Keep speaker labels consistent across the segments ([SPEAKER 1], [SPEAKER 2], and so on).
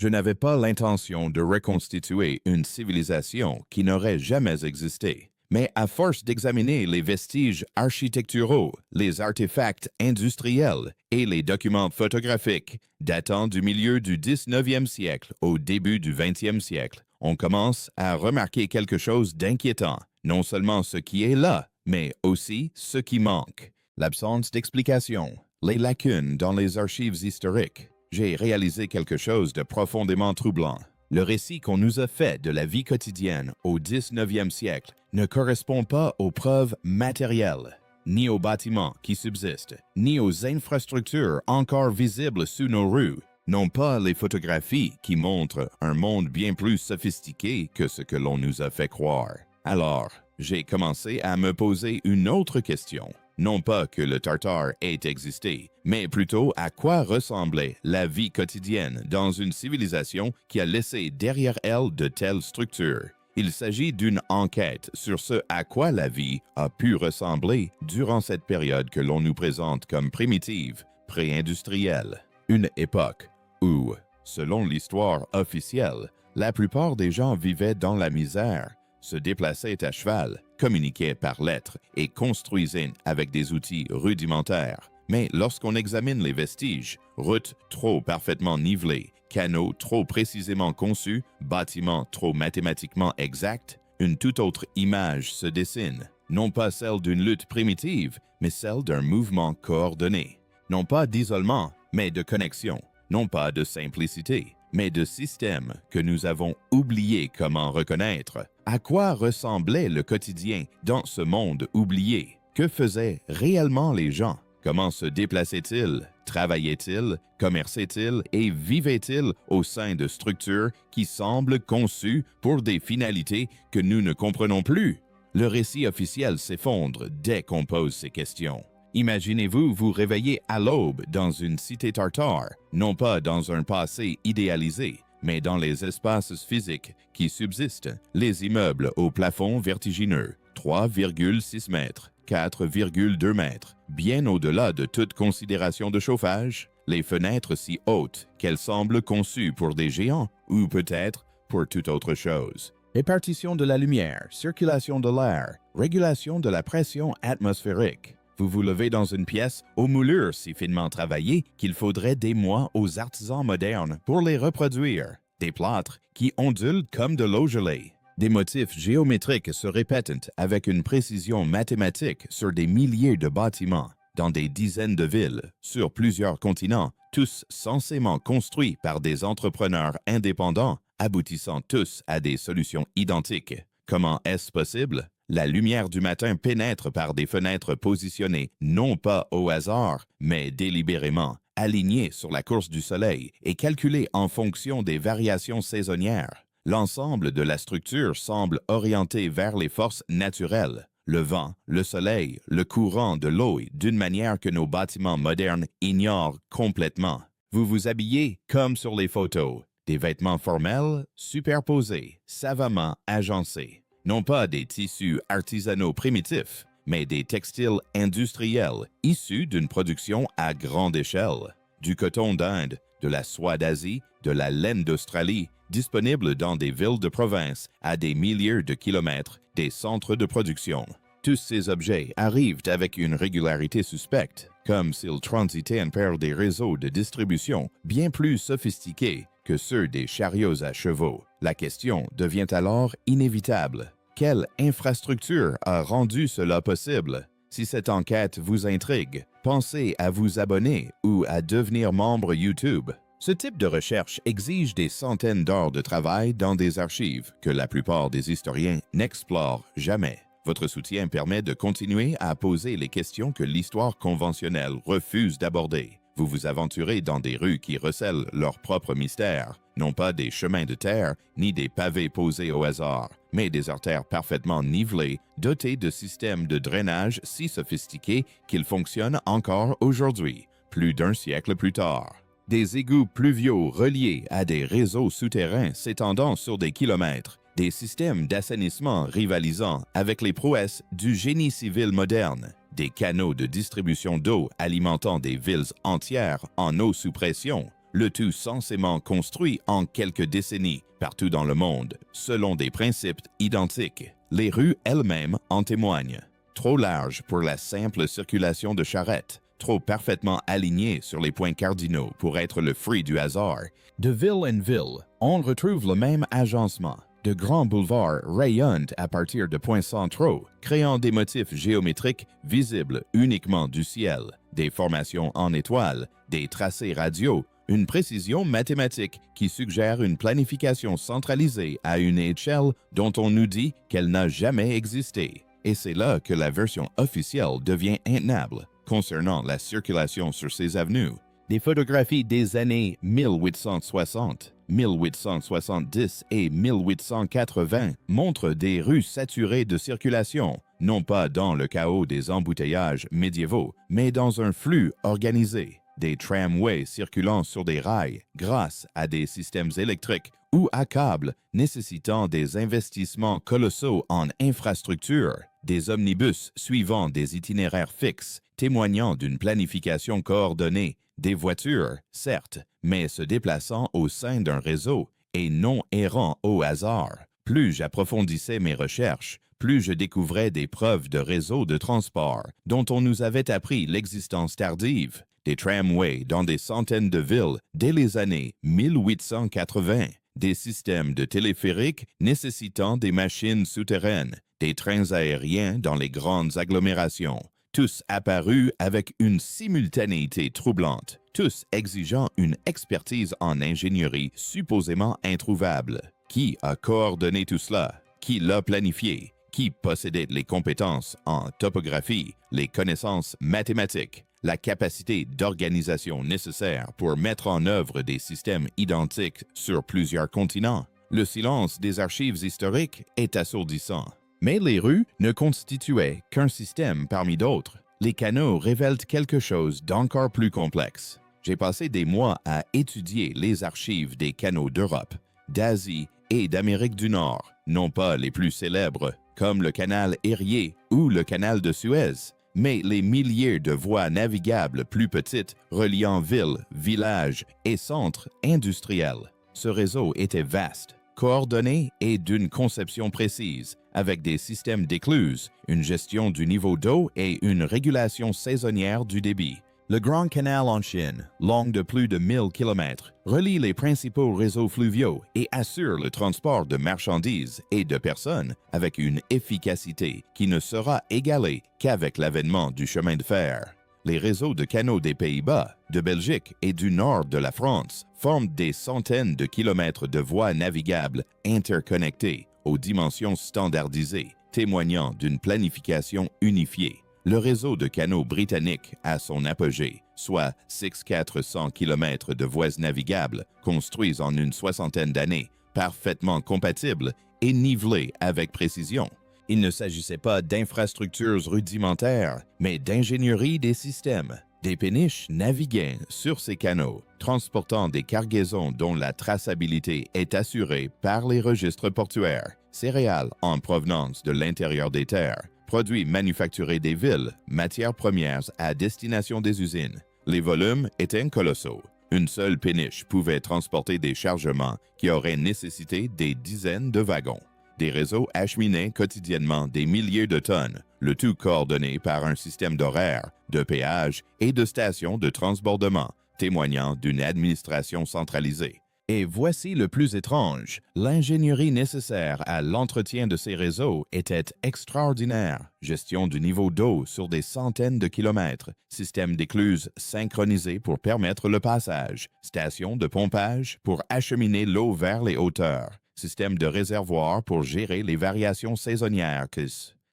[SPEAKER 1] Je n'avais pas l'intention de reconstituer une civilisation qui n'aurait jamais existé. Mais à force d'examiner les vestiges architecturaux, les artefacts industriels et les documents photographiques datant du milieu du 19e siècle au début du 20e siècle, on commence à remarquer quelque chose d'inquiétant. Non seulement ce qui est là, mais aussi ce qui manque. L'absence d'explication, les lacunes dans les archives historiques. J'ai réalisé quelque chose de profondément troublant. Le récit qu'on nous a fait de la vie quotidienne au 19e siècle ne correspond pas aux preuves matérielles, ni aux bâtiments qui subsistent, ni aux infrastructures encore visibles sous nos rues, non pas les photographies qui montrent un monde bien plus sophistiqué que ce que l'on nous a fait croire. Alors, j'ai commencé à me poser une autre question. Non pas que le Tartare ait existé, mais plutôt à quoi ressemblait la vie quotidienne dans une civilisation qui a laissé derrière elle de telles structures. Il s'agit d'une enquête sur ce à quoi la vie a pu ressembler durant cette période que l'on nous présente comme primitive, pré-industrielle. Une époque où, selon l'histoire officielle, la plupart des gens vivaient dans la misère, se déplaçaient à cheval, communiquaient par lettres et construisaient avec des outils rudimentaires. Mais lorsqu'on examine les vestiges, routes trop parfaitement nivelées, canaux trop précisément conçus, bâtiments trop mathématiquement exacts, une toute autre image se dessine. Non pas celle d'une lutte primitive, mais celle d'un mouvement coordonné. Non pas d'isolement, mais de connexion. Non pas de simplicité, mais de système que nous avons oublié comment reconnaître. À quoi ressemblait le quotidien dans ce monde oublié? Que faisaient réellement les gens? Comment se déplaçaient-ils, travaillaient-ils, commerçaient-ils et vivaient-ils au sein de structures qui semblent conçues pour des finalités que nous ne comprenons plus? Le récit officiel s'effondre dès qu'on pose ces questions. Imaginez-vous vous réveiller à l'aube dans une cité tartare, non pas dans un passé idéalisé, mais dans les espaces physiques qui subsistent, les immeubles au plafond vertigineux, 3,6 mètres, 4,2 mètres, bien au-delà de toute considération de chauffage, les fenêtres si hautes qu'elles semblent conçues pour des géants ou peut-être pour toute autre chose. Répartition de la lumière, circulation de l'air, régulation de la pression atmosphérique. Vous vous levez dans une pièce aux moulures si finement travaillées qu'il faudrait des mois aux artisans modernes pour les reproduire. Des plâtres qui ondulent comme de l'eau gelée. Des motifs géométriques se répètent avec une précision mathématique sur des milliers de bâtiments, dans des dizaines de villes, sur plusieurs continents, tous censément construits par des entrepreneurs indépendants, aboutissant tous à des solutions identiques. Comment est-ce possible? La lumière du matin pénètre par des fenêtres positionnées non pas au hasard, mais délibérément, alignées sur la course du soleil et calculées en fonction des variations saisonnières. L'ensemble de la structure semble orienté vers les forces naturelles, le vent, le soleil, le courant de l'eau, d'une manière que nos bâtiments modernes ignorent complètement. Vous vous habillez comme sur les photos, des vêtements formels, superposés, savamment agencés. Non pas des tissus artisanaux primitifs, mais des textiles industriels issus d'une production à grande échelle. Du coton d'Inde, de la soie d'Asie, de la laine d'Australie, disponibles dans des villes de province à des milliers de kilomètres des centres de production. Tous ces objets arrivent avec une régularité suspecte, comme s'ils transitaient par des réseaux de distribution bien plus sophistiqués que ceux des chariots à chevaux. La question devient alors inévitable. Quelle infrastructure a rendu cela possible? Si cette enquête vous intrigue, pensez à vous abonner ou à devenir membre YouTube. Ce type de recherche exige des centaines d'heures de travail dans des archives que la plupart des historiens n'explorent jamais. Votre soutien permet de continuer à poser les questions que l'histoire conventionnelle refuse d'aborder. Vous vous aventurez dans des rues qui recèlent leurs propres mystères, non pas des chemins de terre ni des pavés posés au hasard, mais des artères parfaitement nivelées, dotées de systèmes de drainage si sophistiqués qu'ils fonctionnent encore aujourd'hui, plus d'un siècle plus tard. Des égouts pluviaux reliés à des réseaux souterrains s'étendant sur des kilomètres, des systèmes d'assainissement rivalisant avec les prouesses du génie civil moderne, des canaux de distribution d'eau alimentant des villes entières en eau sous pression, le tout censément construit en quelques décennies partout dans le monde, selon des principes identiques. Les rues elles-mêmes en témoignent. Trop larges pour la simple circulation de charrettes, trop parfaitement alignées sur les points cardinaux pour être le fruit du hasard. De ville en ville, on retrouve le même agencement. De grands boulevards rayonnent à partir de points centraux, créant des motifs géométriques visibles uniquement du ciel, des formations en étoiles, des tracés radiaux, une précision mathématique qui suggère une planification centralisée à une échelle dont on nous dit qu'elle n'a jamais existé. Et c'est là que la version officielle devient intenable concernant la circulation sur ces avenues. Des photographies des années 1860, 1870 et 1880 montrent des rues saturées de circulation, non pas dans le chaos des embouteillages médiévaux, mais dans un flux organisé. Des tramways circulant sur des rails grâce à des systèmes électriques ou à câbles nécessitant des investissements colossaux en infrastructures, des omnibus suivant des itinéraires fixes témoignant d'une planification coordonnée, des voitures, certes, mais se déplaçant au sein d'un réseau et non errant au hasard. Plus j'approfondissais mes recherches, plus je découvrais des preuves de réseaux de transport dont on nous avait appris l'existence tardive. Des tramways dans des centaines de villes dès les années 1880, des systèmes de téléphériques nécessitant des machines souterraines, des trains aériens dans les grandes agglomérations, tous apparus avec une simultanéité troublante, tous exigeant une expertise en ingénierie supposément introuvable. Qui a coordonné tout cela? Qui l'a planifié? Qui possédait les compétences en topographie, les connaissances mathématiques, la capacité d'organisation nécessaire pour mettre en œuvre des systèmes identiques sur plusieurs continents? Le silence des archives historiques est assourdissant. Mais les rues ne constituaient qu'un système parmi d'autres. Les canaux révèlent quelque chose d'encore plus complexe. J'ai passé des mois à étudier les archives des canaux d'Europe, d'Asie et d'Amérique du Nord, non pas les plus célèbres, comme le canal Erie ou le canal de Suez, mais les milliers de voies navigables plus petites reliant villes, villages et centres industriels. Ce réseau était vaste, coordonné et d'une conception précise, avec des systèmes d'écluses, une gestion du niveau d'eau et une régulation saisonnière du débit. Le Grand Canal en Chine, long de plus de 1000 km, relie les principaux réseaux fluviaux et assure le transport de marchandises et de personnes avec une efficacité qui ne sera égalée qu'avec l'avènement du chemin de fer. Les réseaux de canaux des Pays-Bas, de Belgique et du nord de la France forment des centaines de kilomètres de voies navigables interconnectées aux dimensions standardisées, témoignant d'une planification unifiée. Le réseau de canaux britanniques à son apogée, soit 600-400 km de voies navigables construites en une soixantaine d'années, parfaitement compatibles et nivelées avec précision. Il ne s'agissait pas d'infrastructures rudimentaires, mais d'ingénierie des systèmes. Des péniches naviguaient sur ces canaux, transportant des cargaisons dont la traçabilité est assurée par les registres portuaires, céréales en provenance de l'intérieur des terres, produits manufacturés des villes, matières premières à destination des usines. Les volumes étaient colossaux. Une seule péniche pouvait transporter des chargements qui auraient nécessité des dizaines de wagons. Des réseaux acheminaient quotidiennement des milliers de tonnes, le tout coordonné par un système d'horaires, de péages et de stations de transbordement, témoignant d'une administration centralisée. Et voici le plus étrange, l'ingénierie nécessaire à l'entretien de ces réseaux était extraordinaire. Gestion du niveau d'eau sur des centaines de kilomètres, système d'écluses synchronisé pour permettre le passage, station de pompage pour acheminer l'eau vers les hauteurs, système de réservoir pour gérer les variations saisonnières.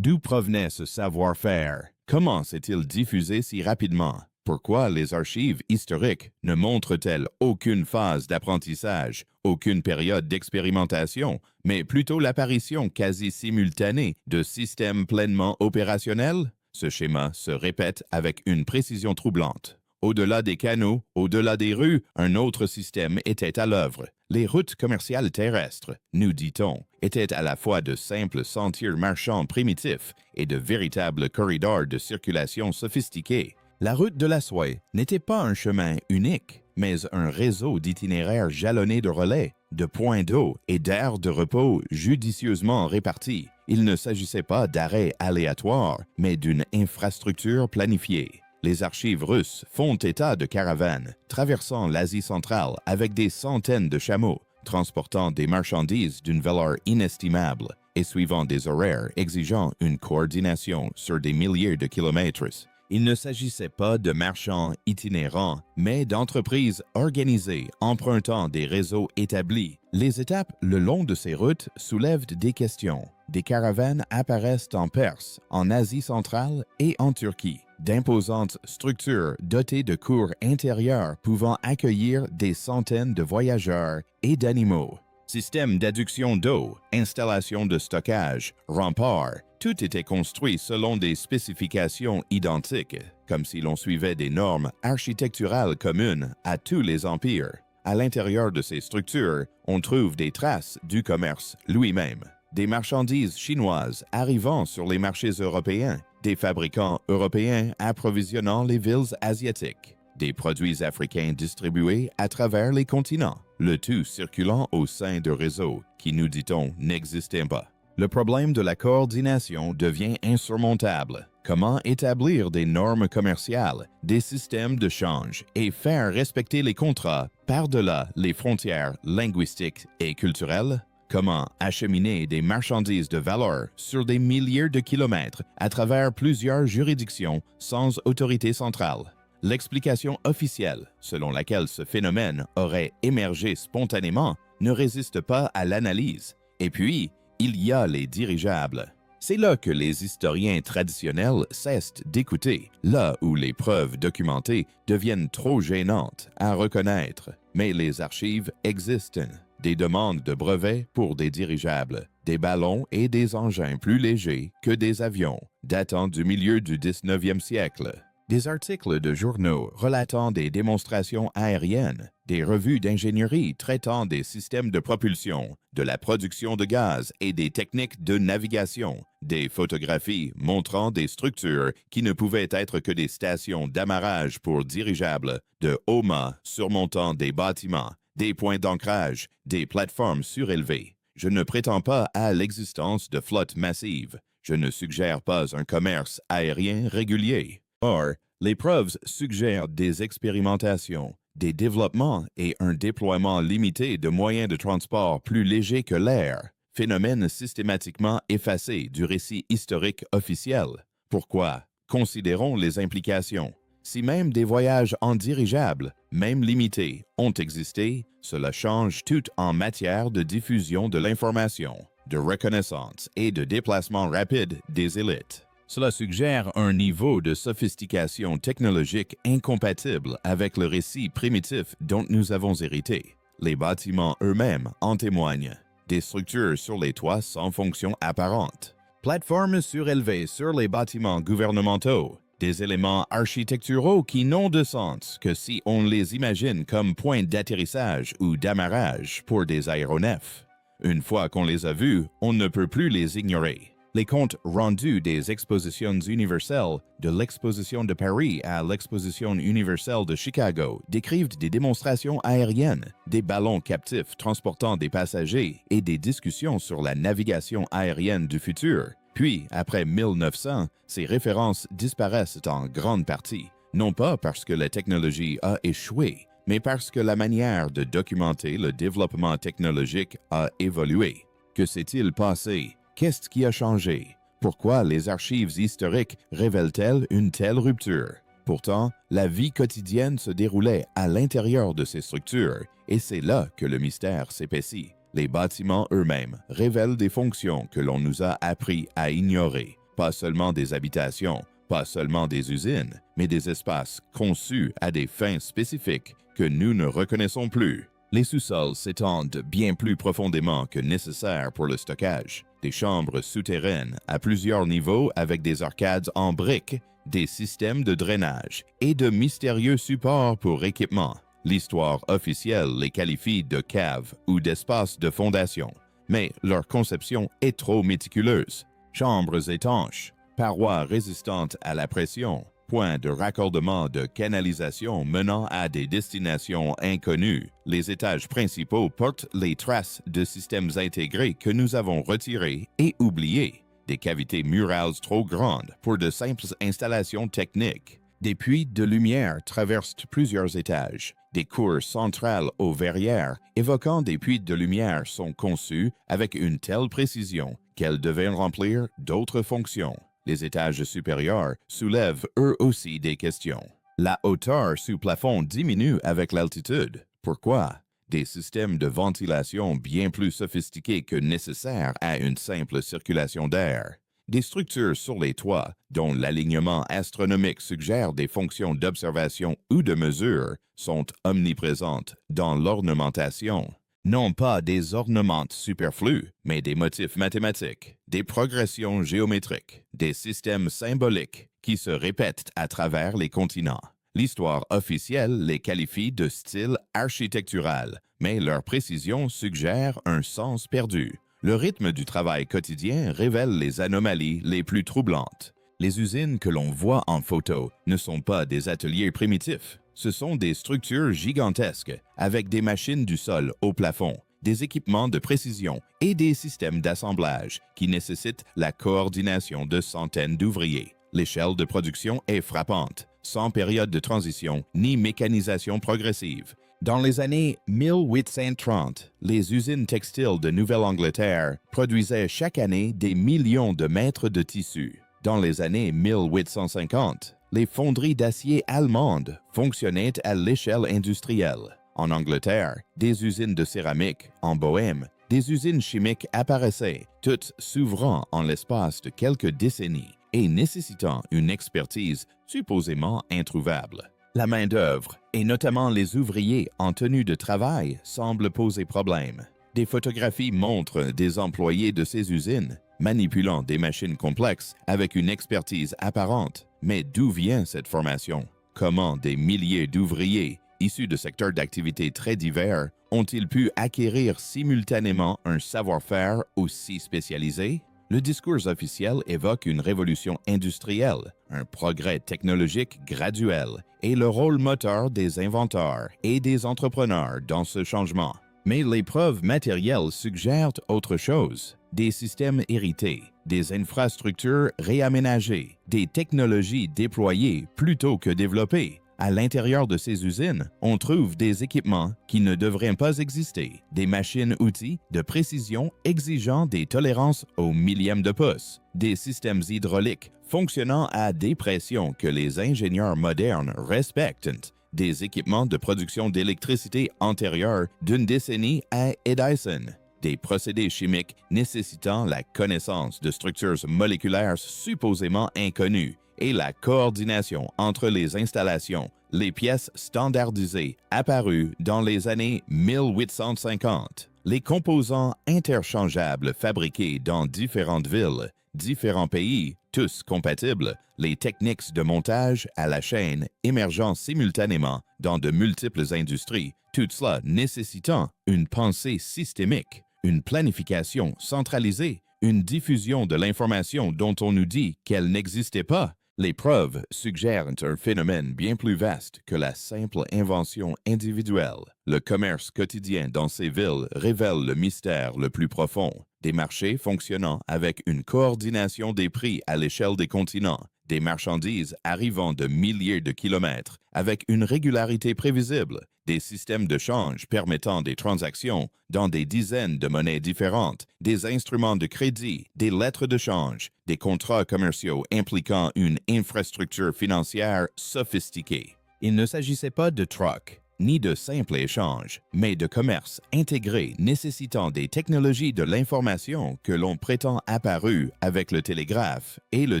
[SPEAKER 1] D'où provenait ce savoir-faire? Comment s'est-il diffusé si rapidement? Pourquoi les archives historiques ne montrent-elles aucune phase d'apprentissage, aucune période d'expérimentation, mais plutôt l'apparition quasi simultanée de systèmes pleinement opérationnels? Ce schéma se répète avec une précision troublante. Au-delà des canaux, au-delà des rues, un autre système était à l'œuvre. Les routes commerciales terrestres, nous dit-on, étaient à la fois de simples sentiers marchands primitifs et de véritables corridors de circulation sophistiqués. La route de la soie n'était pas un chemin unique, mais un réseau d'itinéraires jalonnés de relais, de points d'eau et d'aires de repos judicieusement répartis. Il ne s'agissait pas d'arrêts aléatoires, mais d'une infrastructure planifiée. Les archives russes font état de caravanes traversant l'Asie centrale avec des centaines de chameaux, transportant des marchandises d'une valeur inestimable et suivant des horaires exigeant une coordination sur des milliers de kilomètres. Il ne s'agissait pas de marchands itinérants, mais d'entreprises organisées empruntant des réseaux établis. Les étapes le long de ces routes soulèvent des questions. Des caravanes apparaissent en Perse, en Asie centrale et en Turquie. D'imposantes structures dotées de cours intérieurs pouvant accueillir des centaines de voyageurs et d'animaux. Système d'adduction d'eau, installation de stockage, remparts, tout était construit selon des spécifications identiques, comme si l'on suivait des normes architecturales communes à tous les empires. À l'intérieur de ces structures, on trouve des traces du commerce lui-même. Des marchandises chinoises arrivant sur les marchés européens, des fabricants européens approvisionnant les villes asiatiques, des produits africains distribués à travers les continents, le tout circulant au sein de réseaux qui, nous dit-on, n'existaient pas. Le problème de la coordination devient insurmontable. Comment établir des normes commerciales, des systèmes de change et faire respecter les contrats par-delà les frontières linguistiques et culturelles? Comment acheminer des marchandises de valeur sur des milliers de kilomètres à travers plusieurs juridictions sans autorité centrale? L'explication officielle, selon laquelle ce phénomène aurait émergé spontanément, ne résiste pas à l'analyse. Et puis, il y a les dirigeables. C'est là que les historiens traditionnels cessent d'écouter, là où les preuves documentées deviennent trop gênantes à reconnaître. Mais les archives existent. Des demandes de brevets pour des dirigeables, des ballons et des engins plus légers que des avions, datant du milieu du 19e siècle. Des articles de journaux relatant des démonstrations aériennes, des revues d'ingénierie traitant des systèmes de propulsion, de la production de gaz et des techniques de navigation, des photographies montrant des structures qui ne pouvaient être que des stations d'amarrage pour dirigeables, de hauts mâts surmontant des bâtiments, des points d'ancrage, des plateformes surélevées. Je ne prétends pas à l'existence de flottes massives. Je ne suggère pas un commerce aérien régulier. Or, les preuves suggèrent des expérimentations, des développements et un déploiement limité de moyens de transport plus légers que l'air, phénomène systématiquement effacé du récit historique officiel. Pourquoi? Considérons les implications. Si même des voyages en dirigeable, même limités, ont existé, cela change tout en matière de diffusion de l'information, de reconnaissance et de déplacement rapide des élites. Cela suggère un niveau de sophistication technologique incompatible avec le récit primitif dont nous avons hérité. Les bâtiments eux-mêmes en témoignent. Des structures sur les toits sans fonction apparente. Plateformes surélevées sur les bâtiments gouvernementaux. Des éléments architecturaux qui n'ont de sens que si on les imagine comme points d'atterrissage ou d'amarrage pour des aéronefs. Une fois qu'on les a vus, on ne peut plus les ignorer. Les comptes rendus des expositions universelles, de l'exposition de Paris à l'exposition universelle de Chicago, décrivent des démonstrations aériennes, des ballons captifs transportant des passagers et des discussions sur la navigation aérienne du futur. Puis, après 1900, ces références disparaissent en grande partie, non pas parce que la technologie a échoué, mais parce que la manière de documenter le développement technologique a évolué. Que s'est-il passé? Qu'est-ce qui a changé? Pourquoi les archives historiques révèlent-elles une telle rupture? Pourtant, la vie quotidienne se déroulait à l'intérieur de ces structures, et c'est là que le mystère s'épaissit. Les bâtiments eux-mêmes révèlent des fonctions que l'on nous a appris à ignorer, pas seulement des habitations, pas seulement des usines, mais des espaces conçus à des fins spécifiques que nous ne reconnaissons plus. Les sous-sols s'étendent bien plus profondément que nécessaire pour le stockage. Des chambres souterraines à plusieurs niveaux avec des arcades en briques, des systèmes de drainage et de mystérieux supports pour équipement. L'histoire officielle les qualifie de caves ou d'espaces de fondation, mais leur conception est trop méticuleuse. Chambres étanches, parois résistantes à la pression, points de raccordement de canalisation menant à des destinations inconnues. Les étages principaux portent les traces de systèmes intégrés que nous avons retirés et oubliés. Des cavités murales trop grandes pour de simples installations techniques. Des puits de lumière traversent plusieurs étages. Des cours centrales aux verrières évoquant des puits de lumière sont conçus avec une telle précision qu'elles devaient remplir d'autres fonctions. Les étages supérieurs soulèvent eux aussi des questions. La hauteur sous plafond diminue avec l'altitude. Pourquoi? Des systèmes de ventilation bien plus sophistiqués que nécessaires à une simple circulation d'air. Des structures sur les toits, dont l'alignement astronomique suggère des fonctions d'observation ou de mesure, sont omniprésentes dans l'ornementation. Non pas des ornements superflus, mais des motifs mathématiques, des progressions géométriques, des systèmes symboliques qui se répètent à travers les continents. L'histoire officielle les qualifie de style architectural, mais leur précision suggère un sens perdu. Le rythme du travail quotidien révèle les anomalies les plus troublantes. Les usines que l'on voit en photo ne sont pas des ateliers primitifs. Ce sont des structures gigantesques, avec des machines du sol au plafond, des équipements de précision et des systèmes d'assemblage qui nécessitent la coordination de centaines d'ouvriers. L'échelle de production est frappante, sans période de transition ni mécanisation progressive. Dans les années 1830, les usines textiles de Nouvelle-Angleterre produisaient chaque année des millions de mètres de tissu. Dans les années 1850, les fonderies d'acier allemandes fonctionnaient à l'échelle industrielle. En Angleterre, des usines de céramique, en Bohême, des usines chimiques apparaissaient, toutes s'ouvrant en l'espace de quelques décennies et nécessitant une expertise supposément introuvable. La main-d'œuvre, et notamment les ouvriers en tenue de travail, semblent poser problème. Des photographies montrent des employés de ces usines manipulant des machines complexes avec une expertise apparente. Mais d'où vient cette formation? Comment des milliers d'ouvriers, issus de secteurs d'activité très divers, ont-ils pu acquérir simultanément un savoir-faire aussi spécialisé? Le discours officiel évoque une révolution industrielle, un progrès technologique graduel et le rôle moteur des inventeurs et des entrepreneurs dans ce changement. Mais les preuves matérielles suggèrent autre chose. Des systèmes hérités, des infrastructures réaménagées, des technologies déployées plutôt que développées. À l'intérieur de ces usines, on trouve des équipements qui ne devraient pas exister, des machines-outils de précision exigeant des tolérances au millième de pouce, des systèmes hydrauliques fonctionnant à des pressions que les ingénieurs modernes respectent, des équipements de production d'électricité antérieurs d'une décennie à Edison, des procédés chimiques nécessitant la connaissance de structures moléculaires supposément inconnues, et la coordination entre les installations, les pièces standardisées apparues dans les années 1850, les composants interchangeables fabriqués dans différentes villes, différents pays, tous compatibles, les techniques de montage à la chaîne émergeant simultanément dans de multiples industries, tout cela nécessitant une pensée systémique, une planification centralisée, une diffusion de l'information dont on nous dit qu'elle n'existait pas. Les preuves suggèrent un phénomène bien plus vaste que la simple invention individuelle. Le commerce quotidien dans ces villes révèle le mystère le plus profond. Des marchés fonctionnant avec une coordination des prix à l'échelle des continents, des marchandises arrivant de milliers de kilomètres avec une régularité prévisible, des systèmes de change permettant des transactions dans des dizaines de monnaies différentes, des instruments de crédit, des lettres de change, des contrats commerciaux impliquant une infrastructure financière sophistiquée. Il ne s'agissait pas de troc, ni de simple échange, mais de commerce intégré nécessitant des technologies de l'information que l'on prétend apparues avec le télégraphe et le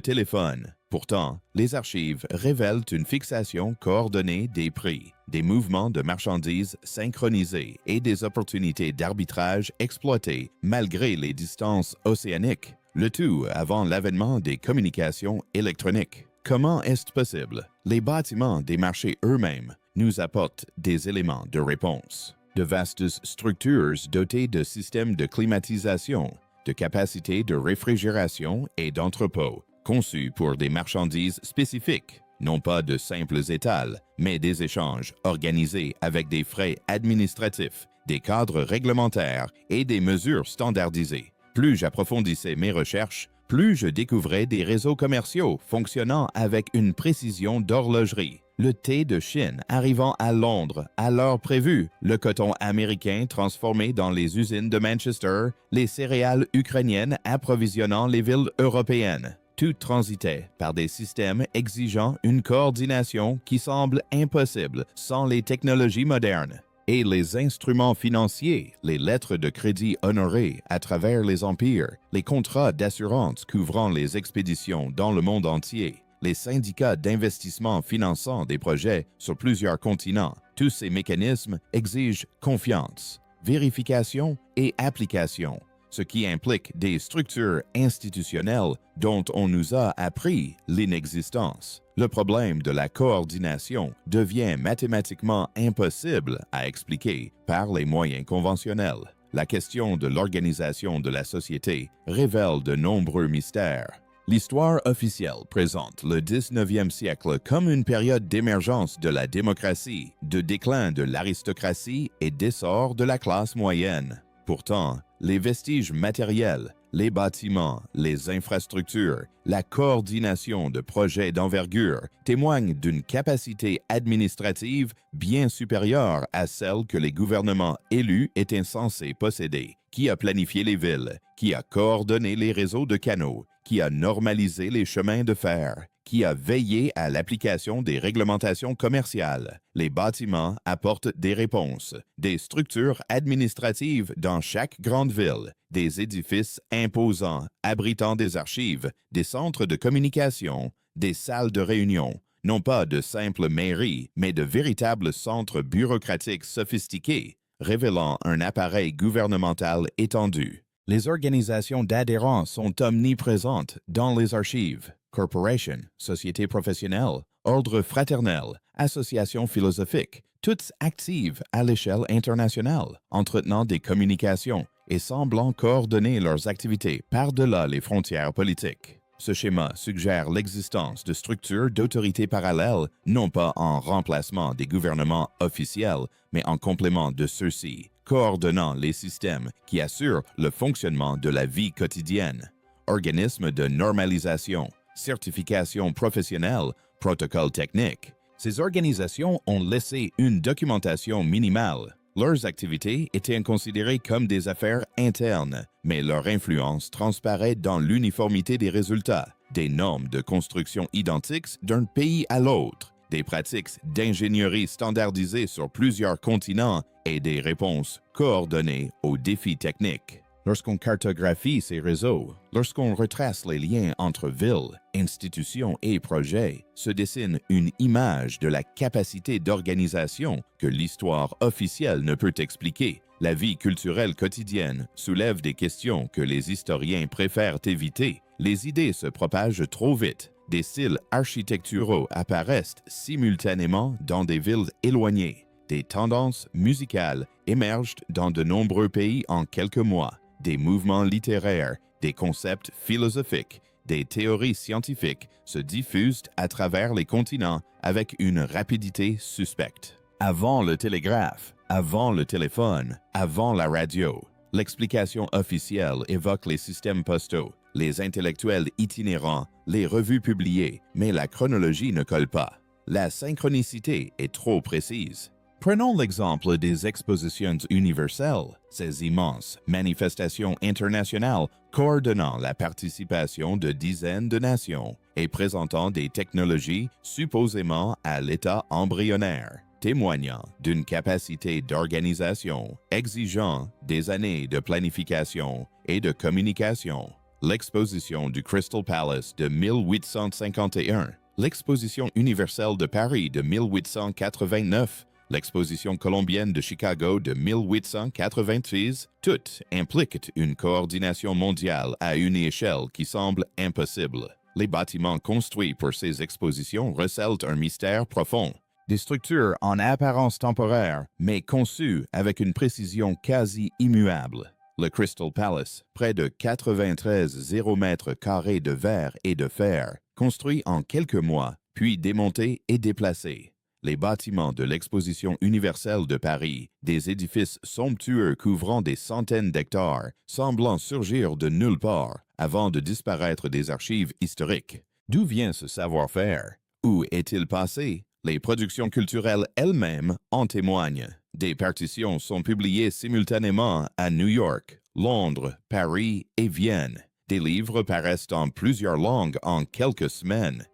[SPEAKER 1] téléphone. Pourtant, les archives révèlent une fixation coordonnée des prix, des mouvements de marchandises synchronisés et des opportunités d'arbitrage exploitées malgré les distances océaniques, le tout avant l'avènement des communications électroniques. Comment est-ce possible? Les bâtiments des marchés eux-mêmes nous apportent des éléments de réponse. De vastes structures dotées de systèmes de climatisation, de capacités de réfrigération et d'entrepôts, conçus pour des marchandises spécifiques. non pas de simples étals, mais des échanges organisés avec des frais administratifs, des cadres réglementaires et des mesures standardisées. Plus j'approfondissais mes recherches, plus je découvrais des réseaux commerciaux fonctionnant avec une précision d'horlogerie. Le thé de Chine arrivant à Londres à l'heure prévue, le coton américain transformé dans les usines de Manchester, les céréales ukrainiennes approvisionnant les villes européennes. Tout transitait par des systèmes exigeant une coordination qui semble impossible sans les technologies modernes. Et les instruments financiers, les lettres de crédit honorées à travers les empires, les contrats d'assurance couvrant les expéditions dans le monde entier, les syndicats d'investissement finançant des projets sur plusieurs continents, tous ces mécanismes exigent confiance, vérification et application, ce qui implique des structures institutionnelles dont on nous a appris l'inexistence. Le problème de la coordination devient mathématiquement impossible à expliquer par les moyens conventionnels. La question de l'organisation de la société révèle de nombreux mystères. L'histoire officielle présente le 19e siècle comme une période d'émergence de la démocratie, de déclin de l'aristocratie et d'essor de la classe moyenne. Pourtant, les vestiges matériels, les bâtiments, les infrastructures, la coordination de projets d'envergure témoignent d'une capacité administrative bien supérieure à celle que les gouvernements élus étaient censés posséder. Qui a planifié les villes? Qui a coordonné les réseaux de canaux? Qui a normalisé les chemins de fer? Qui a veillé à l'application des réglementations commerciales? Les bâtiments apportent des réponses, des structures administratives dans chaque grande ville, des édifices imposants abritant des archives, des centres de communication, des salles de réunion, non pas de simples mairies, mais de véritables centres bureaucratiques sophistiqués, révélant un appareil gouvernemental étendu. Les organisations d'adhérents sont omniprésentes dans les archives. Corporations, sociétés professionnelles, ordres fraternels, associations philosophiques, toutes actives à l'échelle internationale, entretenant des communications et semblant coordonner leurs activités par-delà les frontières politiques. Ce schéma suggère l'existence de structures d'autorité parallèles, non pas en remplacement des gouvernements officiels, mais en complément de ceux-ci, coordonnant les systèmes qui assurent le fonctionnement de la vie quotidienne. Organismes de normalisation, certification professionnelle, protocoles techniques. Ces organisations ont laissé une documentation minimale. Leurs activités étaient considérées comme des affaires internes, mais leur influence transparaît dans l'uniformité des résultats, des normes de construction identiques d'un pays à l'autre, des pratiques d'ingénierie standardisées sur plusieurs continents et des réponses coordonnées aux défis techniques. Lorsqu'on cartographie ces réseaux, lorsqu'on retrace les liens entre villes, institutions et projets, se dessine une image de la capacité d'organisation que l'histoire officielle ne peut expliquer. La vie culturelle quotidienne soulève des questions que les historiens préfèrent éviter. Les idées se propagent trop vite. Des styles architecturaux apparaissent simultanément dans des villes éloignées. Des tendances musicales émergent dans de nombreux pays en quelques mois. Des mouvements littéraires, des concepts philosophiques, des théories scientifiques se diffusent à travers les continents avec une rapidité suspecte. Avant le télégraphe, avant le téléphone, avant la radio, l'explication officielle évoque les systèmes postaux, les intellectuels itinérants, les revues publiées, mais la chronologie ne colle pas. La synchronicité est trop précise. Prenons l'exemple des expositions universelles, ces immenses manifestations internationales coordonnant la participation de dizaines de nations et présentant des technologies supposément à l'état embryonnaire, témoignant d'une capacité d'organisation exigeant des années de planification et de communication. L'exposition du Crystal Palace de 1851, l'exposition universelle de Paris de 1889, l'exposition colombienne de Chicago de 1886, toutes impliquent une coordination mondiale à une échelle qui semble impossible. Les bâtiments construits pour ces expositions recèlent un mystère profond. Des structures en apparence temporaire, mais conçues avec une précision quasi immuable. Le Crystal Palace, près de 93 000 mètres carrés de verre et de fer, construit en quelques mois, puis démontés et déplacés. Les bâtiments de l'Exposition universelle de Paris, des édifices somptueux couvrant des centaines d'hectares, semblant surgir de nulle part avant de disparaître des archives historiques. D'où vient ce savoir-faire? Où est-il passé? Les productions culturelles elles-mêmes en témoignent. Des partitions sont publiées simultanément à New York, Londres, Paris et Vienne. Des livres paraissent en plusieurs langues en quelques semaines.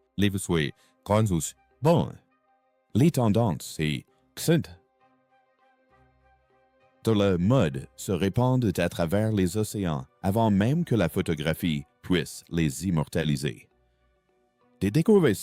[SPEAKER 1] Bon. Les tendances et de la mode se répandent à travers les océans avant même que la photographie puisse les immortaliser. Des découvertes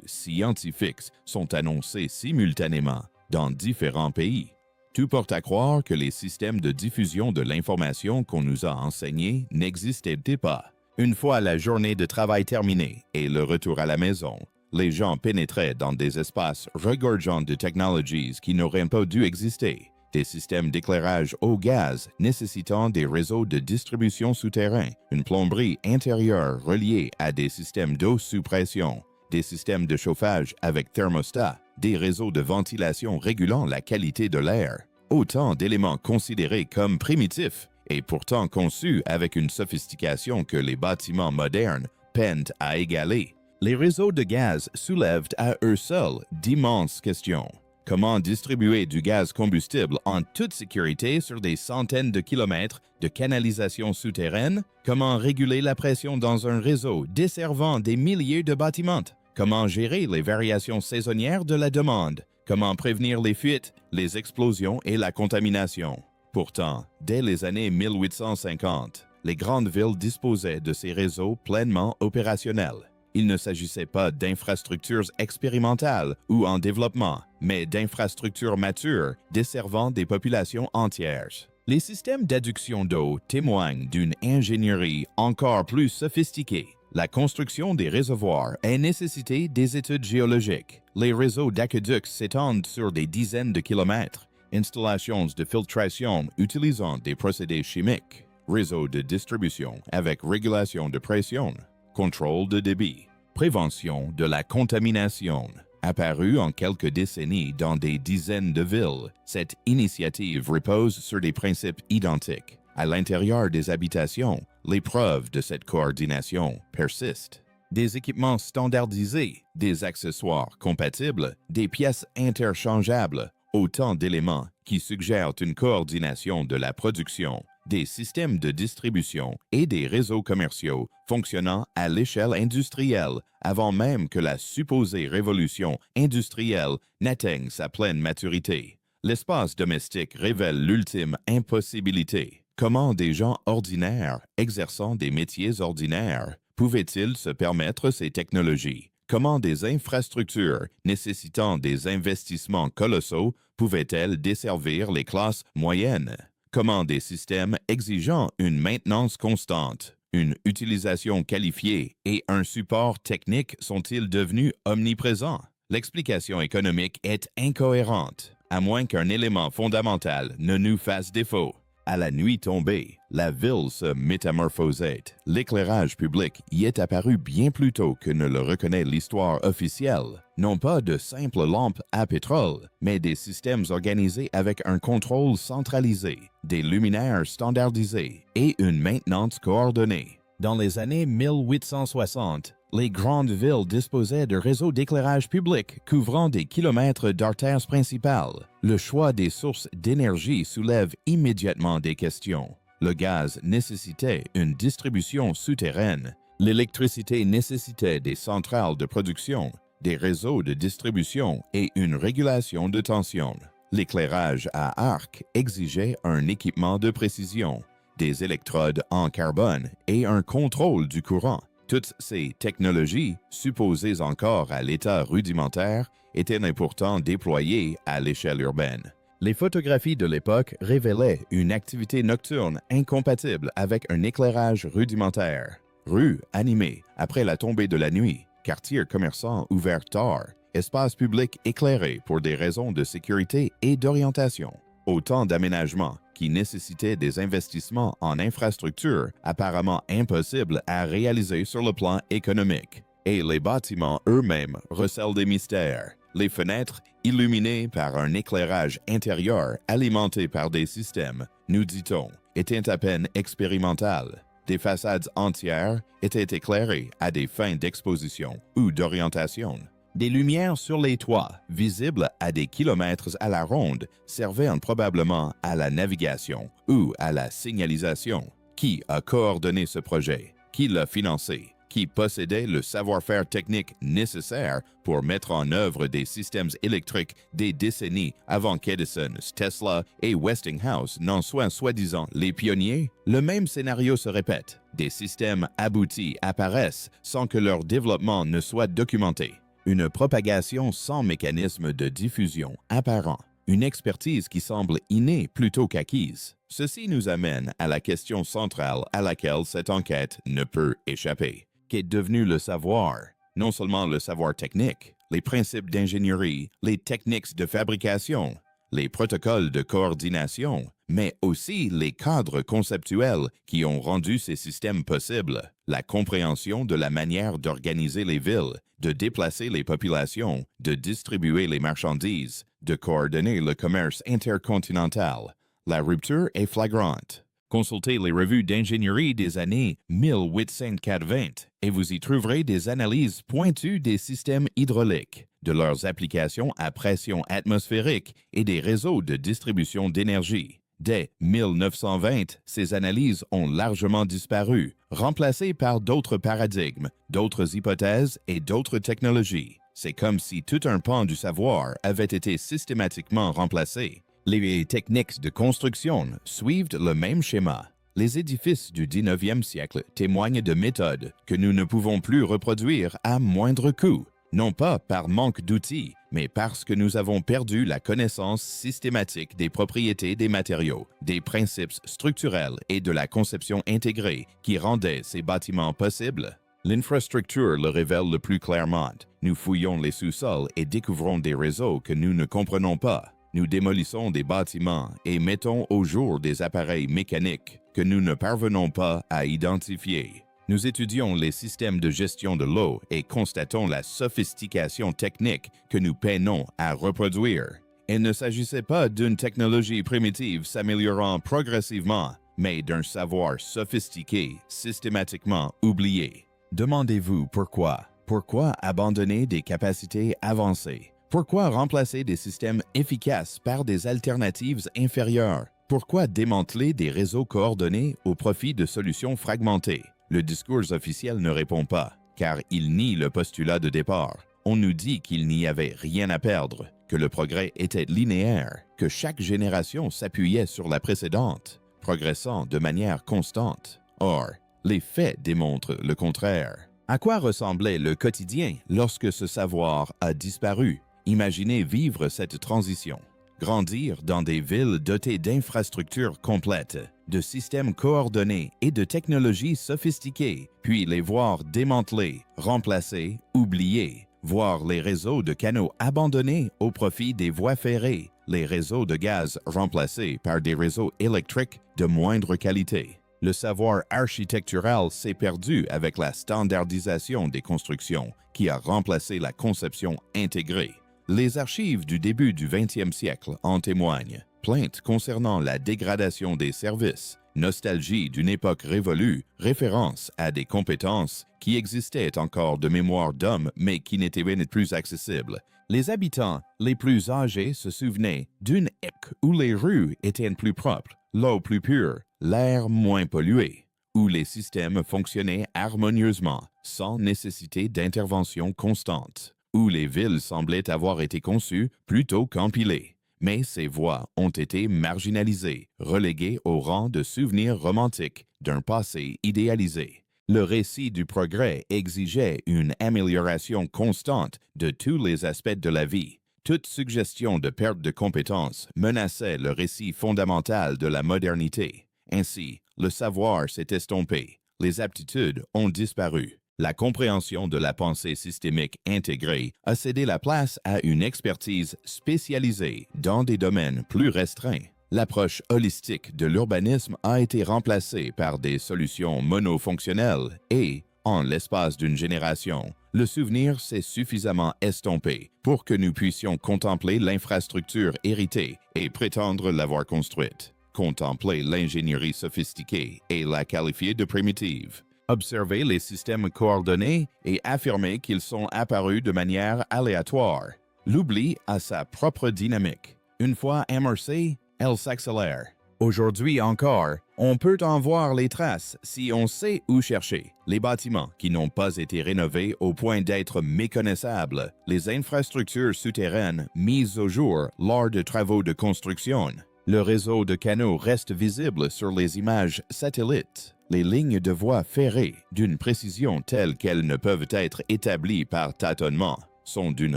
[SPEAKER 1] scientifiques sont annoncées simultanément dans différents pays. Tout porte à croire que les systèmes de diffusion de l'information qu'on nous a enseignés n'existaient pas. Une fois la journée de travail terminée et le retour à la maison, les gens pénétraient dans des espaces regorgeants de technologies qui n'auraient pas dû exister, des systèmes d'éclairage au gaz nécessitant des réseaux de distribution souterrains, une plomberie intérieure reliée à des systèmes d'eau sous pression, des systèmes de chauffage avec thermostat, des réseaux de ventilation régulant la qualité de l'air, autant d'éléments considérés comme primitifs et pourtant conçus avec une sophistication que les bâtiments modernes peinent à égaler. Les réseaux de gaz soulèvent à eux seuls d'immenses questions. Comment distribuer du gaz combustible en toute sécurité sur des centaines de kilomètres de canalisation souterraine? Comment réguler la pression dans un réseau desservant des milliers de bâtiments? Comment gérer les variations saisonnières de la demande? Comment prévenir les fuites, les explosions et la contamination? Pourtant, dès les années 1850, les grandes villes disposaient de ces réseaux pleinement opérationnels. Il ne s'agissait pas d'infrastructures expérimentales ou en développement, mais d'infrastructures matures desservant des populations entières. Les systèmes d'adduction d'eau témoignent d'une ingénierie encore plus sophistiquée. La construction des réservoirs a nécessité des études géologiques. Les réseaux d'aqueducs s'étendent sur des dizaines de kilomètres. Installations de filtration utilisant des procédés chimiques. Réseaux de distribution avec régulation de pression. Contrôle de débit, prévention de la contamination. Apparue en quelques décennies dans des dizaines de villes, cette initiative repose sur des principes identiques. À l'intérieur des habitations, les preuves de cette coordination persistent. Des équipements standardisés, des accessoires compatibles, des pièces interchangeables, autant d'éléments qui suggèrent une coordination de la production, des systèmes de distribution et des réseaux commerciaux fonctionnant à l'échelle industrielle avant même que la supposée révolution industrielle n'atteigne sa pleine maturité. L'espace domestique révèle l'ultime impossibilité. Comment des gens ordinaires, exerçant des métiers ordinaires, pouvaient-ils se permettre ces technologies? Comment des infrastructures nécessitant des investissements colossaux pouvaient-elles desservir les classes moyennes? Comment des systèmes exigeant une maintenance constante, une utilisation qualifiée et un support technique sont-ils devenus omniprésents? L'explication économique est incohérente, à moins qu'un élément fondamental ne nous fasse défaut. À la nuit tombée, la ville se métamorphosait. L'éclairage public y est apparu bien plus tôt que ne le reconnaît l'histoire officielle. Non pas de simples lampes à pétrole, mais des systèmes organisés avec un contrôle centralisé, des luminaires standardisés et une maintenance coordonnée. Dans les années 1860, les grandes villes disposaient de réseaux d'éclairage public couvrant des kilomètres d'artères principales. Le choix des sources d'énergie soulève immédiatement des questions. Le gaz nécessitait une distribution souterraine. L'électricité nécessitait des centrales de production, des réseaux de distribution et une régulation de tension. L'éclairage à arc exigeait un équipement de précision, des électrodes en carbone et un contrôle du courant. Toutes ces technologies, supposées encore à l'état rudimentaire, étaient pourtant déployées à l'échelle urbaine. Les photographies de l'époque révélaient une activité nocturne incompatible avec un éclairage rudimentaire. Rues animées après la tombée de la nuit, quartiers commerçants ouverts tard, espaces publics éclairés pour des raisons de sécurité et d'orientation. Autant d'aménagements qui nécessitaient des investissements en infrastructures apparemment impossibles à réaliser sur le plan économique. Et les bâtiments eux-mêmes recèlent des mystères. Les fenêtres, illuminées par un éclairage intérieur alimenté par des systèmes, nous dit-on, étaient à peine expérimentales. Des façades entières étaient éclairées à des fins d'exposition ou d'orientation. Des lumières sur les toits, visibles à des kilomètres à la ronde, servaient probablement à la navigation ou à la signalisation. Qui a coordonné ce projet? Qui l'a financé? Qui possédait le savoir-faire technique nécessaire pour mettre en œuvre des systèmes électriques des décennies avant qu'Edison, Tesla et Westinghouse n'en soient soi-disant les pionniers? Le même scénario se répète. Des systèmes aboutis apparaissent sans que leur développement ne soit documenté. Une propagation sans mécanisme de diffusion apparent. Une expertise qui semble innée plutôt qu'acquise. Ceci nous amène à la question centrale à laquelle cette enquête ne peut échapper. Qu'est devenu le savoir? Non seulement le savoir technique, les principes d'ingénierie, les techniques de fabrication, les protocoles de coordination, mais aussi les cadres conceptuels qui ont rendu ces systèmes possibles, la compréhension de la manière d'organiser les villes, de déplacer les populations, de distribuer les marchandises, de coordonner le commerce intercontinental. La rupture est flagrante. Consultez les revues d'ingénierie des années 1880 et vous y trouverez des analyses pointues des systèmes hydrauliques, de leurs applications à pression atmosphérique et des réseaux de distribution d'énergie. Dès 1920, ces analyses ont largement disparu, remplacées par d'autres paradigmes, d'autres hypothèses et d'autres technologies. C'est comme si tout un pan du savoir avait été systématiquement remplacé. Les techniques de construction suivent le même schéma. Les édifices du 19e siècle témoignent de méthodes que nous ne pouvons plus reproduire à moindre coût, non pas par manque d'outils, mais parce que nous avons perdu la connaissance systématique des propriétés des matériaux, des principes structurels et de la conception intégrée qui rendaient ces bâtiments possibles. L'infrastructure le révèle le plus clairement. Nous fouillons les sous-sols et découvrons des réseaux que nous ne comprenons pas. Nous démolissons des bâtiments et mettons au jour des appareils mécaniques que nous ne parvenons pas à identifier. Nous étudions les systèmes de gestion de l'eau et constatons la sophistication technique que nous peinons à reproduire. Il ne s'agissait pas d'une technologie primitive s'améliorant progressivement, mais d'un savoir sophistiqué, systématiquement oublié. Demandez-vous pourquoi. Pourquoi abandonner des capacités avancées? Pourquoi remplacer des systèmes efficaces par des alternatives inférieures? Pourquoi démanteler des réseaux coordonnés au profit de solutions fragmentées? Le discours officiel ne répond pas, car il nie le postulat de départ. On nous dit qu'il n'y avait rien à perdre, que le progrès était linéaire, que chaque génération s'appuyait sur la précédente, progressant de manière constante. Or, les faits démontrent le contraire. À quoi ressemblait le quotidien lorsque ce savoir a disparu? Imaginez vivre cette transition. Grandir dans des villes dotées d'infrastructures complètes, de systèmes coordonnés et de technologies sophistiquées, puis les voir démantelés, remplacés, oubliés. Voir les réseaux de canaux abandonnés au profit des voies ferrées, les réseaux de gaz remplacés par des réseaux électriques de moindre qualité. Le savoir architectural s'est perdu avec la standardisation des constructions qui a remplacé la conception intégrée. Les archives du début du 20e siècle en témoignent. Plaintes concernant la dégradation des services, nostalgie d'une époque révolue, référence à des compétences qui existaient encore de mémoire d'hommes mais qui n'étaient plus accessibles. Les habitants les plus âgés se souvenaient d'une époque où les rues étaient plus propres, l'eau plus pure, l'air moins pollué, où les systèmes fonctionnaient harmonieusement, sans nécessité d'intervention constante, où les villes semblaient avoir été conçues plutôt qu'empilées. Mais ces voix ont été marginalisées, reléguées au rang de souvenirs romantiques d'un passé idéalisé. Le récit du progrès exigeait une amélioration constante de tous les aspects de la vie. Toute suggestion de perte de compétences menaçait le récit fondamental de la modernité. Ainsi, le savoir s'est estompé, les aptitudes ont disparu. La compréhension de la pensée systémique intégrée a cédé la place à une expertise spécialisée dans des domaines plus restreints. L'approche holistique de l'urbanisme a été remplacée par des solutions monofonctionnelles et, en l'espace d'une génération, le souvenir s'est suffisamment estompé pour que nous puissions contempler l'infrastructure héritée et prétendre l'avoir construite, contempler l'ingénierie sophistiquée et la qualifier de primitive, observer les systèmes coordonnés et affirmer qu'ils sont apparus de manière aléatoire. L'oubli a sa propre dynamique. Une fois amorcée, elle s'accélère. Aujourd'hui encore, on peut en voir les traces si on sait où chercher. Les bâtiments qui n'ont pas été rénovés au point d'être méconnaissables, les infrastructures souterraines mises au jour lors de travaux de construction. Le réseau de canaux reste visible sur les images satellites. Les lignes de voies ferrées, d'une précision telle qu'elles ne peuvent être établies par tâtonnement, sont d'une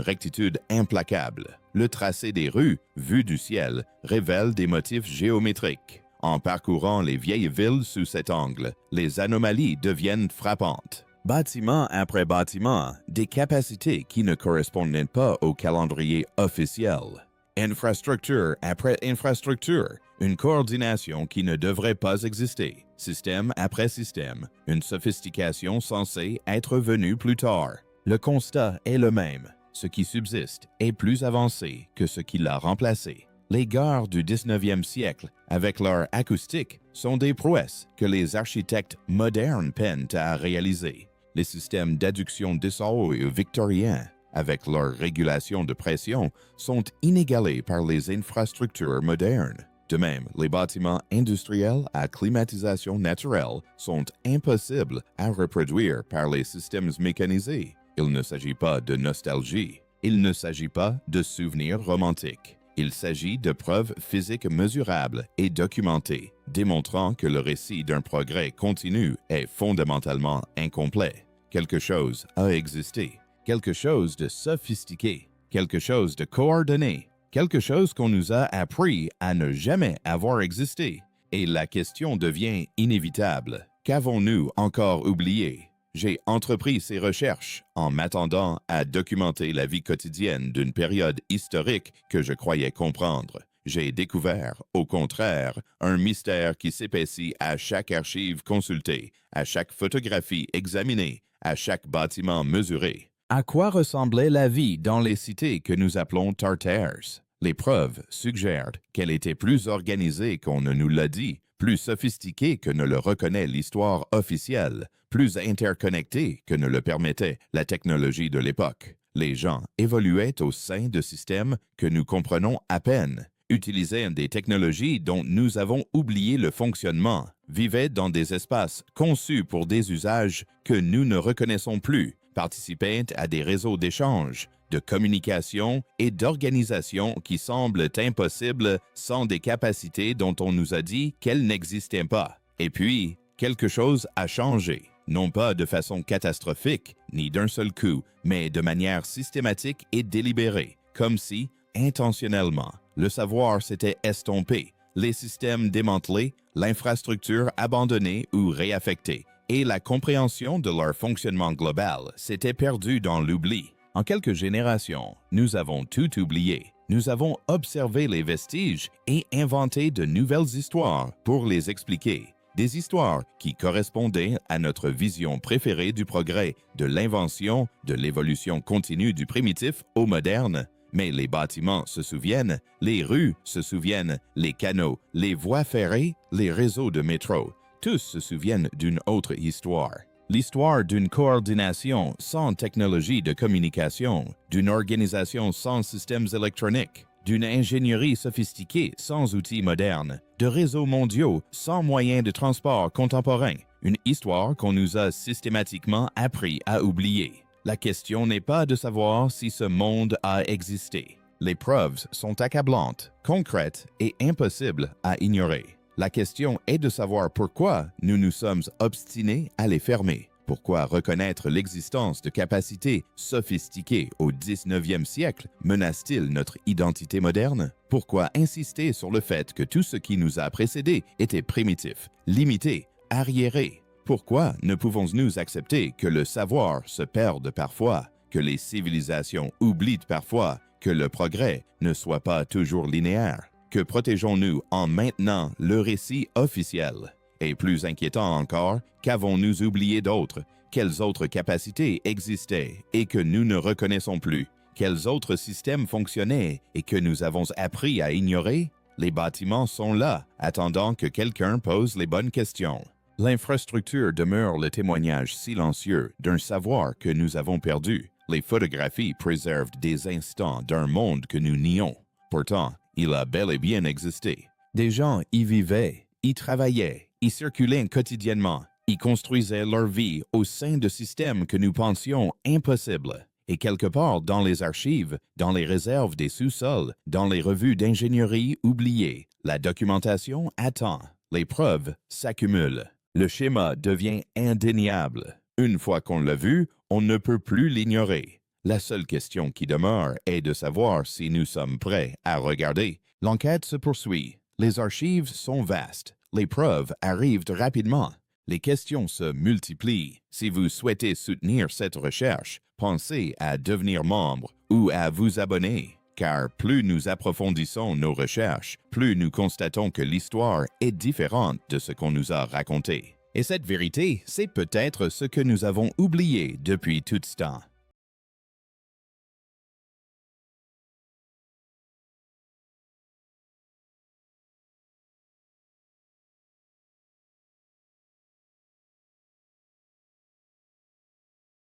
[SPEAKER 1] rectitude implacable. Le tracé des rues, vu du ciel, révèle des motifs géométriques. En parcourant les vieilles villes sous cet angle, les anomalies deviennent frappantes. Bâtiment après bâtiment, des capacités qui ne correspondent pas au calendrier officiel. Infrastructure après infrastructure, une coordination qui ne devrait pas exister. Système après système, une sophistication censée être venue plus tard. Le constat est le même. Ce qui subsiste est plus avancé que ce qui l'a remplacé. Les gares du 19e siècle, avec leur acoustique, sont des prouesses que les architectes modernes peinent à réaliser. Les systèmes d'adduction d'eau victoriens, avec leur régulation de pression, sont inégalés par les infrastructures modernes. De même, les bâtiments industriels à climatisation naturelle sont impossibles à reproduire par les systèmes mécanisés. Il ne s'agit pas de nostalgie. Il ne s'agit pas de souvenirs romantiques. Il s'agit de preuves physiques mesurables et documentées, démontrant que le récit d'un progrès continu est fondamentalement incomplet. Quelque chose a existé, quelque chose de sophistiqué, quelque chose de coordonné, quelque chose qu'on nous a appris à ne jamais avoir existé. Et la question devient inévitable. Qu'avons-nous encore oublié? J'ai entrepris ces recherches en m'attendant à documenter la vie quotidienne d'une période historique que je croyais comprendre. J'ai découvert, au contraire, un mystère qui s'épaissit à chaque archive consultée, à chaque photographie examinée, à chaque bâtiment mesuré. À quoi ressemblait la vie dans les cités que nous appelons Tartares? Les preuves suggèrent qu'elle était plus organisée qu'on ne nous l'a dit, plus sophistiquée que ne le reconnaît l'histoire officielle, plus interconnectée que ne le permettait la technologie de l'époque. Les gens évoluaient au sein de systèmes que nous comprenons à peine, utilisaient des technologies dont nous avons oublié le fonctionnement, vivaient dans des espaces conçus pour des usages que nous ne reconnaissons plus, participaient à des réseaux d'échange, de communication et d'organisation qui semblent impossibles sans des capacités dont on nous a dit qu'elles n'existaient pas. Et puis, quelque chose a changé, non pas de façon catastrophique, ni d'un seul coup, mais de manière systématique et délibérée, comme si, intentionnellement, le savoir s'était estompé, les systèmes démantelés, l'infrastructure abandonnée ou réaffectée, et la compréhension de leur fonctionnement global s'était perdue dans l'oubli. En quelques générations, nous avons tout oublié. Nous avons observé les vestiges et inventé de nouvelles histoires pour les expliquer. Des histoires qui correspondaient à notre vision préférée du progrès, de l'invention, de l'évolution continue du primitif au moderne. Mais les bâtiments se souviennent, les rues se souviennent, les canaux, les voies ferrées, les réseaux de métro. Tous se souviennent d'une autre histoire. L'histoire d'une coordination sans technologie de communication, d'une organisation sans systèmes électroniques, d'une ingénierie sophistiquée sans outils modernes, de réseaux mondiaux sans moyens de transport contemporains, une histoire qu'on nous a systématiquement appris à oublier. La question n'est pas de savoir si ce monde a existé. Les preuves sont accablantes, concrètes et impossibles à ignorer. La question est de savoir pourquoi nous nous sommes obstinés à les fermer. Pourquoi reconnaître l'existence de capacités sophistiquées au 19e siècle menace-t-il notre identité moderne? Pourquoi insister sur le fait que tout ce qui nous a précédés était primitif, limité, arriéré? Pourquoi ne pouvons-nous accepter que le savoir se perde parfois, que les civilisations oublient parfois, que le progrès ne soit pas toujours linéaire? Que protégeons-nous en maintenant le récit officiel? Et plus inquiétant encore, qu'avons-nous oublié d'autres? Quelles autres capacités existaient et que nous ne reconnaissons plus? Quels autres systèmes fonctionnaient et que nous avons appris à ignorer? Les bâtiments sont là, attendant que quelqu'un pose les bonnes questions. L'infrastructure demeure le témoignage silencieux d'un savoir que nous avons perdu. Les photographies préservent des instants d'un monde que nous nions. Pourtant, il a bel et bien existé. Des gens y vivaient, y travaillaient, y circulaient quotidiennement, y construisaient leur vie au sein de systèmes que nous pensions impossibles. Et quelque part dans les archives, dans les réserves des sous-sols, dans les revues d'ingénierie oubliées, la documentation attend. Les preuves s'accumulent. Le schéma devient indéniable. Une fois qu'on l'a vu, on ne peut plus l'ignorer. La seule question qui demeure est de savoir si nous sommes prêts à regarder. L'enquête se poursuit. Les archives sont vastes. Les preuves arrivent rapidement. Les questions se multiplient. Si vous souhaitez soutenir cette recherche, pensez à devenir membre ou à vous abonner. Car plus nous approfondissons nos recherches, plus nous constatons que l'histoire est différente de ce qu'on nous a raconté. Et cette vérité, c'est peut-être ce que nous avons oublié depuis tout ce temps.